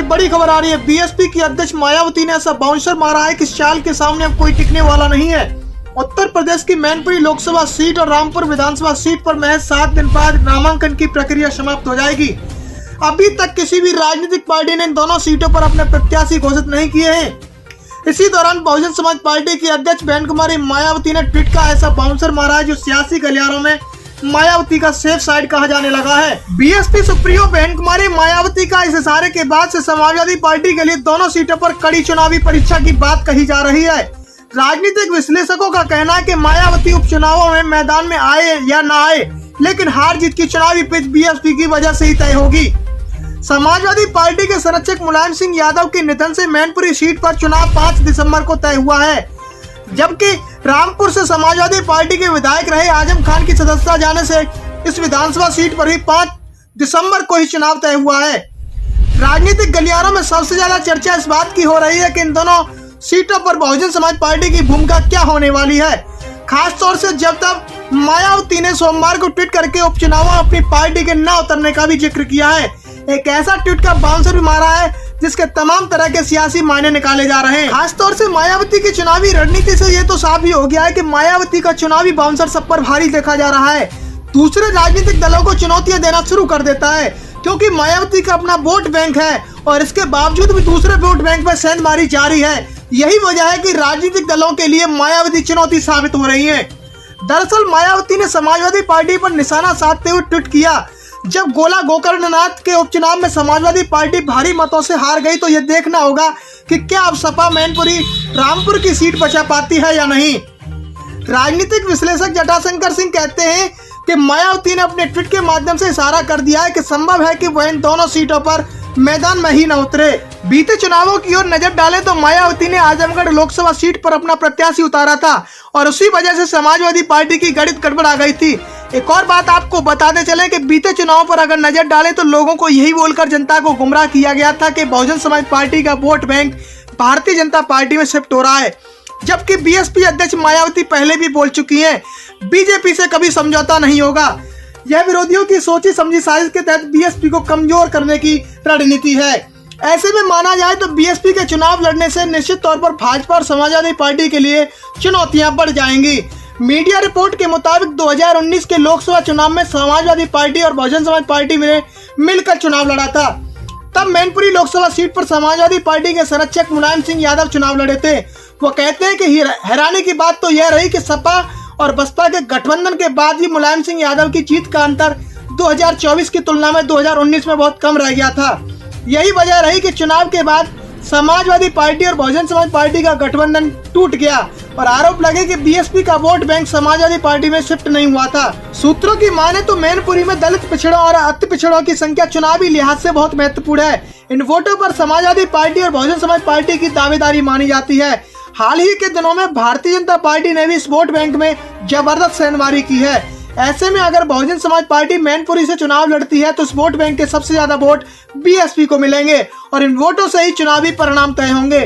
सामने बड़ी खबर आ रही है। बीएसपी की अध्यक्ष मायावती ने ऐसा बाउंसर मारा है कि चाल के सामने अब कोई टिकने वाला नहीं है। उत्तर प्रदेश की मैनपुरी लोकसभा सीट और रामपुर विधानसभा सीट पर महज 7 दिन बाद नामांकन की प्रक्रिया समाप्त हो जाएगी। अभी तक किसी भी राजनीतिक पार्टी ने इन दोनों सीटों पर अपने प्रत्याशी घोषित नहीं किए हैं। इसी दौरान बहुजन समाज पार्टी की अध्यक्ष बहन कुमारी मायावती ने ट्वीट का ऐसा बाउंसर मारा है जो सियासी गलियारों में मायावती का सेफ साइड कहा जाने लगा है। बीएसपी सुप्रीमो बहन कुमारी मायावती का इस इशारे के बाद से समाजवादी पार्टी के लिए दोनों सीटों पर कड़ी चुनावी परीक्षा की बात कही जा रही है। राजनीतिक विश्लेषकों का कहना है कि मायावती उपचुनावों में मैदान में आए या न आए, लेकिन हार जीत की चुनावी पिच बीएसपी की वजह से ही तय होगी। समाजवादी पार्टी के संरक्षक मुलायम सिंह यादव के निधन से मैनपुरी सीट पर चुनाव 5 दिसंबर को तय हुआ है, जबकि रामपुर से समाजवादी पार्टी के विधायक रहे आजम खान की सदस्यता जाने से इस विधानसभा सीट पर भी 5 दिसंबर को ही चुनाव तय हुआ है। राजनीतिक गलियारों में सबसे ज्यादा चर्चा इस बात की हो रही है कि इन दोनों सीटों पर बहुजन समाज पार्टी की भूमिका क्या होने वाली है। खास तौर से जब तक मायावती ने सोमवार को ट्वीट करके उपचुनावों में अपनी पार्टी के न उतरने का भी जिक्र किया है। एक ऐसा ट्वीट का बाउंसर भी मारा है जिसके तमाम तरह के सियासी मायने निकाले जा रहे हैं। खास तौर से मायावती की चुनावी रणनीति से ये तो साफ ही हो गया है कि मायावती का चुनावी बाउंसर सब पर भारी देखा जा रहा है। दूसरे राजनीतिक दलों को चुनौतियां देना शुरू कर देता है, क्योंकि मायावती का अपना वोट बैंक है और इसके बावजूद भी दूसरे वोट बैंक पर सेंधमारी जारी है। यही वजह है कि राजनीतिक दलों के लिए मायावती चुनौती साबित हो रही है। दरअसल मायावती ने समाजवादी पार्टी पर निशाना साधते हुए ट्वीट किया, जब गोला गोकर्णनाथ के उपचुनाव में समाजवादी पार्टी भारी मतों से हार गई तो यह देखना होगा कि क्या अब सपा मैनपुरी रामपुर की सीट बचा पाती है या नहीं। राजनीतिक विश्लेषक जटाशंकर सिंह कहते हैं कि मायावती ने अपने ट्वीट के माध्यम से इशारा कर दिया है कि संभव है कि वह इन दोनों सीटों पर मैदान में ही न उतरे। बीते चुनावों की ओर नजर डालें तो मायावती ने आजमगढ़ लोकसभा सीट पर अपना प्रत्याशी उतारा था और उसी वजह से समाजवादी पार्टी की गणित गड़बड़ आ गई थी। एक और बात आपको बताते चले कि बीते चुनावों पर अगर नजर डालें तो लोगों को यही बोलकर जनता को गुमराह किया गया था कि बहुजन समाज पार्टी का vote bank Bharatiya Janata party में शिफ्ट हो रहा है, जबकि बीएसपी अध्यक्ष मायावती पहले भी बोल चुकी हैं बीजेपी से कभी समझौता नहीं होगा। यह विरोधियों की सोची समझी साजिश के तहत बीएसपी को कमजोर करने की रणनीति है। ऐसे में माना जाए तो बीएसपी के चुनाव लड़ने से निश्चित तौर पर भाजपा और समाजवादी पार्टी के लिए चुनौतियां बढ़ जाएंगी। मीडिया रिपोर्ट के मुताबिक 2019 के लोकसभा चुनाव में समाजवादी पार्टी और बहुजन समाज पार्टी ने मिलकर चुनाव लड़ा था। तब मैनपुरी लोकसभा सीट पर समाजवादी पार्टी के संरक्षक मुलायम सिंह यादव चुनाव लड़े थे। वो कहते हैं कि हैरानी की बात तो यह रही कि सपा और बसपा के गठबंधन के बाद भी मुलायम सिंह यादव की जीत का अंतर 2024 की तुलना में 2019 में बहुत कम रह गया था। यही वजह रही कि चुनाव के बाद समाजवादी पार्टी और बहुजन समाज पार्टी का गठबंधन टूट गया और आरोप लगे कि बीएसपी का वोट बैंक समाजवादी पार्टी में शिफ्ट नहीं हुआ था। सूत्रों की माने तो मैनपुरी में दलित पिछड़ों और अति पिछड़ों की संख्या चुनावी लिहाज से बहुत महत्वपूर्ण है। इन वोटों पर समाजवादी पार्टी और बहुजन समाज पार्टी की दावेदारी मानी जाती है। हाल ही के दिनों में भारतीय जनता पार्टी ने भी इस वोट बैंक में जबरदस्त सेंधमारी की है। ऐसे में अगर बहुजन समाज पार्टी मैनपुरी से चुनाव लड़ती है तो इस वोट बैंक के सबसे ज्यादा वोट बीएसपी को मिलेंगे और इन वोटों से ही चुनावी परिणाम तय होंगे।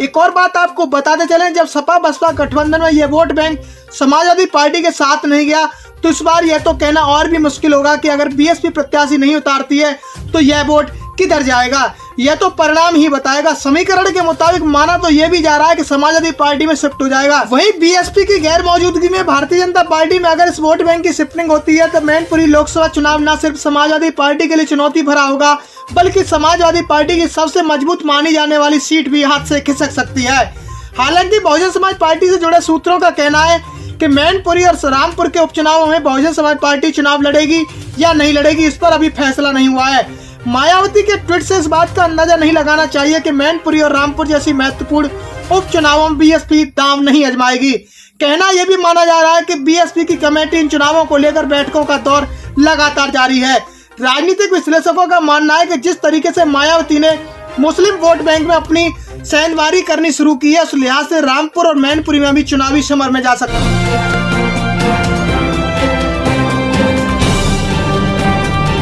एक और बात आपको बताते चलें, जब सपा बसपा गठबंधन में यह वोट बैंक समाजवादी पार्टी के साथ नहीं गया तो इस बार यह तो कहना और भी मुश्किल होगा कि अगर बीएसपी प्रत्याशी नहीं उतारती है तो यह वोट किधर जाएगा, यह तो परिणाम ही बताएगा। समीकरण के मुताबिक माना तो यह भी जा रहा है कि समाजवादी पार्टी में शिफ्ट हो जाएगा। वहीं बीएसपी की गैर मौजूदगी में भारतीय जनता पार्टी में अगर इस वोट बैंक की शिफ्टिंग होती है तो मैनपुरी लोकसभा चुनाव न सिर्फ समाजवादी पार्टी के लिए चुनौती भरा होगा, बल्कि समाजवादी पार्टी की सबसे मजबूत मानी जाने वाली सीट भी हाथ से खिसक सकती है। हालांकि बहुजन समाज पार्टी से जुड़े सूत्रों का कहना है कि मैनपुरी और रामपुर के उपचुनावों में बहुजन समाज पार्टी चुनाव लड़ेगी या नहीं लड़ेगी, इस पर अभी फैसला नहीं हुआ है। मायावती के ट्वीट से इस बात का अंदाजा नहीं लगाना चाहिए कि मैनपुरी और रामपुर जैसी महत्वपूर्ण उपचुनावों में बीएसपी दांव नहीं आजमाएगी। कहना यह भी माना जा रहा है कि बीएसपी की कमेटी इन चुनावों को लेकर बैठकों का दौर लगातार जारी है। राजनीतिक विश्लेषकों का मानना है कि जिस तरीके से मायावती ने मुस्लिम वोट बैंक में अपनी सेंधमारी करनी शुरू की है, उस लिहाज से रामपुर और मैनपुरी में भी चुनावी समर में जा सकती है।